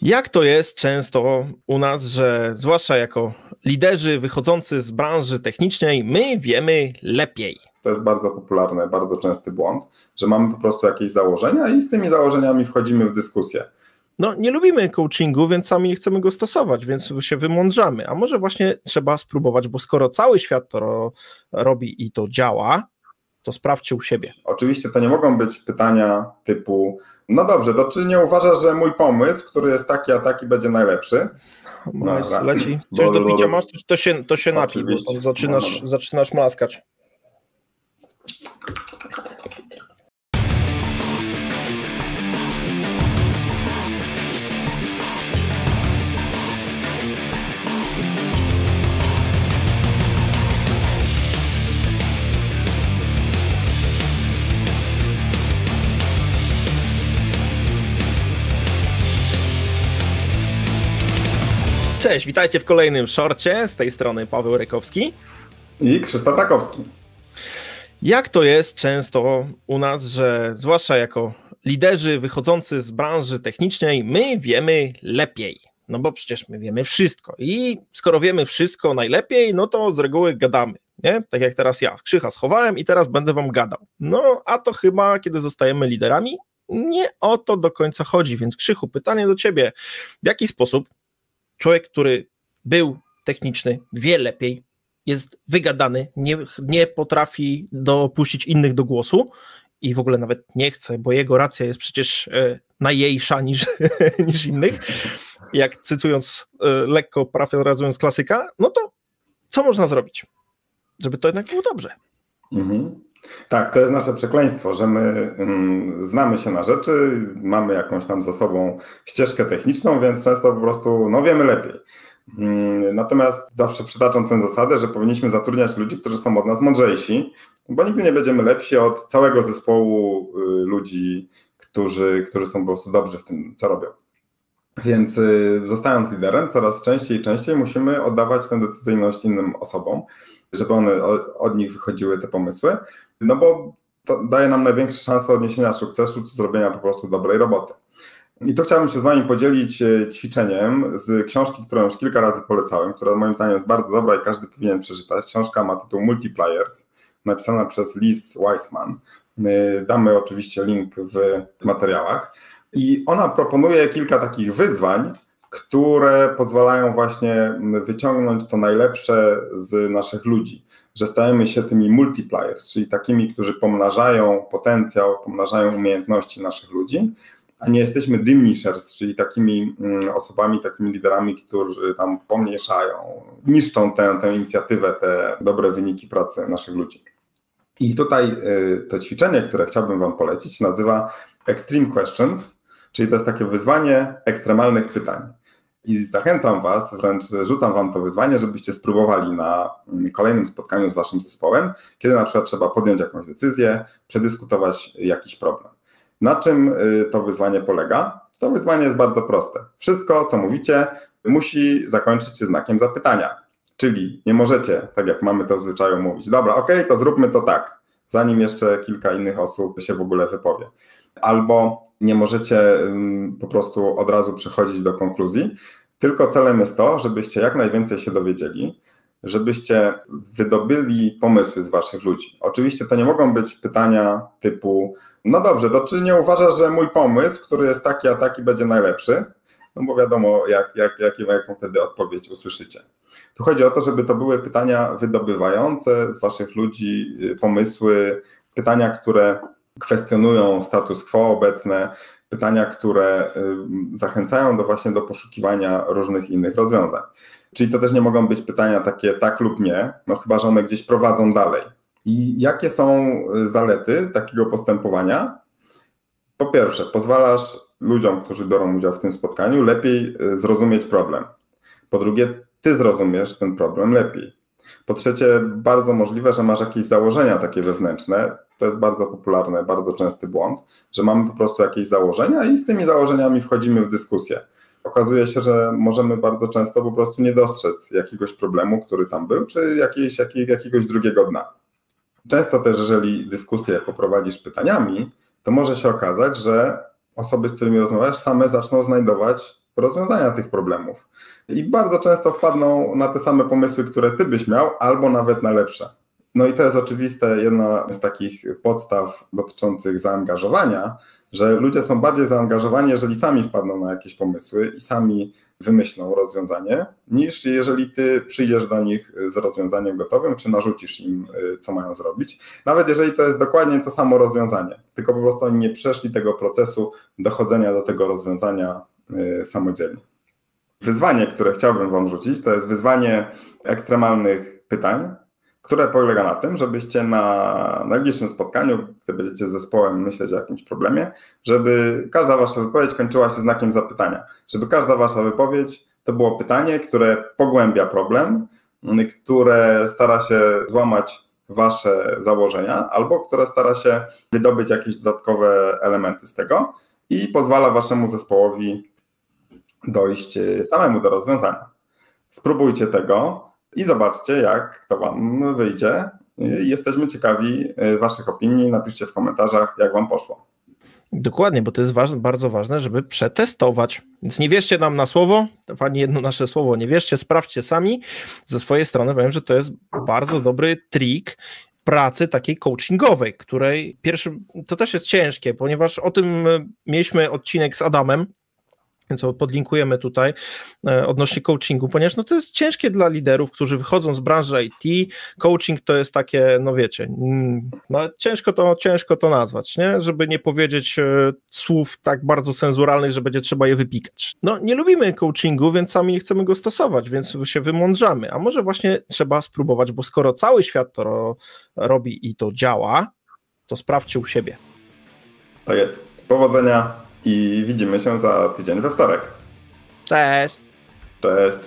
Jak to jest często u nas, że zwłaszcza jako liderzy wychodzący z branży technicznej, my wiemy lepiej. To jest bardzo popularny, bardzo częsty błąd, że mamy po prostu jakieś założenia i z tymi założeniami wchodzimy w dyskusję. No, nie lubimy coachingu, więc sami nie chcemy go stosować, więc się wymądrzamy. A może właśnie trzeba spróbować, bo skoro cały świat to robi i to działa, to sprawdźcie u siebie. Oczywiście to nie mogą być pytania typu, no dobrze, to czy nie uważasz, że mój pomysł, który jest taki, a taki, będzie najlepszy? Leci. Coś do picia masz, to się napij, bo tam zaczynasz mlaskać. Cześć, witajcie w kolejnym shorcie, z tej strony Paweł Rykowski i Krzysztof Rakowski. Jak to jest często u nas, że zwłaszcza jako liderzy wychodzący z branży technicznej, my wiemy lepiej, no bo przecież my wiemy wszystko i skoro wiemy wszystko najlepiej, no to z reguły gadamy, nie? Tak jak teraz ja, Krzycha schowałem i teraz będę wam gadał. No a to chyba, kiedy zostajemy liderami, nie o to do końca chodzi, więc Krzychu, pytanie do ciebie, w jaki sposób człowiek, który był techniczny, wie lepiej, jest wygadany, nie potrafi dopuścić innych do głosu i w ogóle nawet nie chce, bo jego racja jest przecież najjejsza niż innych, jak cytując lekko parafrazując klasyka, no to co można zrobić, żeby to jednak było dobrze? Tak, to jest nasze przekleństwo, że my znamy się na rzeczy, mamy jakąś tam za sobą ścieżkę techniczną, więc często po prostu wiemy lepiej. Natomiast zawsze przytaczam tę zasadę, że powinniśmy zatrudniać ludzi, którzy są od nas mądrzejsi, bo nigdy nie będziemy lepsi od całego zespołu ludzi, którzy są po prostu dobrzy w tym, co robią. Więc zostając liderem, coraz częściej i częściej musimy oddawać tę decyzyjność innym osobom, żeby od nich wychodziły te pomysły, no bo to daje nam największe szanse odniesienia sukcesu czy zrobienia po prostu dobrej roboty. I tu chciałbym się z wami podzielić ćwiczeniem z książki, którą już kilka razy polecałem, która moim zdaniem jest bardzo dobra i każdy powinien przeczytać. Książka ma tytuł Multipliers, napisana przez Liz Wiseman. Damy oczywiście link w materiałach. I ona proponuje kilka takich wyzwań, które pozwalają właśnie wyciągnąć to najlepsze z naszych ludzi, że stajemy się tymi multipliers, czyli takimi, którzy pomnażają potencjał, pomnażają umiejętności naszych ludzi, a nie jesteśmy diminishers, czyli takimi osobami, takimi liderami, którzy tam pomniejszają, niszczą tę inicjatywę, te dobre wyniki pracy naszych ludzi. I tutaj to ćwiczenie, które chciałbym wam polecić, nazywa Extreme Questions, czyli to jest takie wyzwanie ekstremalnych pytań. I zachęcam was, wręcz rzucam wam to wyzwanie, żebyście spróbowali na kolejnym spotkaniu z waszym zespołem, kiedy na przykład trzeba podjąć jakąś decyzję, przedyskutować jakiś problem. Na czym to wyzwanie polega? To wyzwanie jest bardzo proste. Wszystko, co mówicie, musi zakończyć się znakiem zapytania. Czyli nie możecie, tak jak mamy to w zwyczaju, mówić, dobra, okej, to zróbmy to tak, zanim jeszcze kilka innych osób się w ogóle wypowie. Albo nie możecie po prostu od razu przechodzić do konkluzji, tylko celem jest to, żebyście jak najwięcej się dowiedzieli, żebyście wydobyli pomysły z waszych ludzi. Oczywiście to nie mogą być pytania typu, no dobrze, to czy nie uważasz, że mój pomysł, który jest taki, a taki, będzie najlepszy? No bo wiadomo, jaką wtedy odpowiedź usłyszycie. Tu chodzi o to, żeby to były pytania wydobywające z waszych ludzi pomysły, pytania, które kwestionują status quo obecne, pytania, które zachęcają właśnie do poszukiwania różnych innych rozwiązań. Czyli to też nie mogą być pytania takie tak lub nie, no chyba że one gdzieś prowadzą dalej. I jakie są zalety takiego postępowania? Po pierwsze, pozwalasz ludziom, którzy biorą udział w tym spotkaniu, lepiej zrozumieć problem. Po drugie, ty zrozumiesz ten problem lepiej. Po trzecie, bardzo możliwe, że masz jakieś założenia takie wewnętrzne. To jest bardzo popularny, bardzo częsty błąd, że mamy po prostu jakieś założenia i z tymi założeniami wchodzimy w dyskusję. Okazuje się, że możemy bardzo często po prostu nie dostrzec jakiegoś problemu, który tam był, czy jakiegoś drugiego dna. Często też, jeżeli dyskusję poprowadzisz pytaniami, to może się okazać, że osoby, z którymi rozmawiasz, same zaczną znajdować rozwiązania tych problemów. I bardzo często wpadną na te same pomysły, które ty byś miał, albo nawet na lepsze. No i to jest oczywiste jedna z takich podstaw dotyczących zaangażowania, że ludzie są bardziej zaangażowani, jeżeli sami wpadną na jakieś pomysły i sami wymyślą rozwiązanie, niż jeżeli ty przyjdziesz do nich z rozwiązaniem gotowym, czy narzucisz im, co mają zrobić. Nawet jeżeli to jest dokładnie to samo rozwiązanie, tylko po prostu oni nie przeszli tego procesu dochodzenia do tego rozwiązania samodzielnie. Wyzwanie, które chciałbym wam rzucić, to jest wyzwanie ekstremalnych pytań, które polega na tym, żebyście na najbliższym spotkaniu, gdy będziecie z zespołem myśleć o jakimś problemie, żeby każda wasza wypowiedź kończyła się znakiem zapytania. Żeby każda wasza wypowiedź to było pytanie, które pogłębia problem, które stara się złamać wasze założenia albo które stara się wydobyć jakieś dodatkowe elementy z tego i pozwala waszemu zespołowi dojść samemu do rozwiązania. Spróbujcie tego i zobaczcie, jak to wam wyjdzie. Jesteśmy ciekawi waszych opinii. Napiszcie w komentarzach, jak wam poszło. Dokładnie, bo to jest bardzo ważne, żeby przetestować. Więc nie wierzcie nam na słowo, ani jedno nasze słowo nie wierzcie, sprawdźcie sami. Ze swojej strony powiem, że to jest bardzo dobry trik pracy takiej coachingowej, której to też jest ciężkie, ponieważ o tym mieliśmy odcinek z Adamem, więc podlinkujemy tutaj odnośnie coachingu, ponieważ no to jest ciężkie dla liderów, którzy wychodzą z branży IT. Coaching to jest takie, no wiecie, no ciężko to nazwać, nie? Żeby nie powiedzieć słów tak bardzo cenzuralnych, że będzie trzeba je wypikać. No nie lubimy coachingu, więc sami nie chcemy go stosować, więc się wymądrzamy, a może właśnie trzeba spróbować, bo skoro cały świat to robi i to działa, to sprawdźcie u siebie. To jest. Powodzenia. I widzimy się za tydzień we wtorek. Cześć! Cześć!